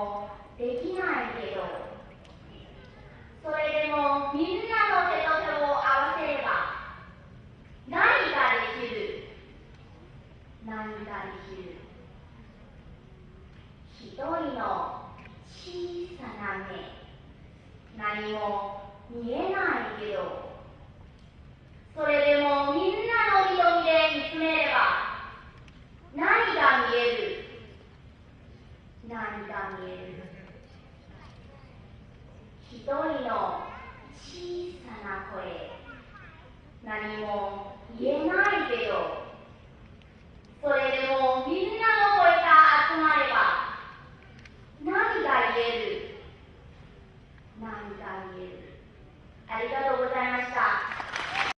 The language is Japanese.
もできないけど、それでもみんなの手と手を合わせれば何ができる、何ができる。一人の小さな目、何も見えないけど、それでもみんなの瞳で見つめれば何が見える、何が見える。一人の小さな声、何も言えないけど、それで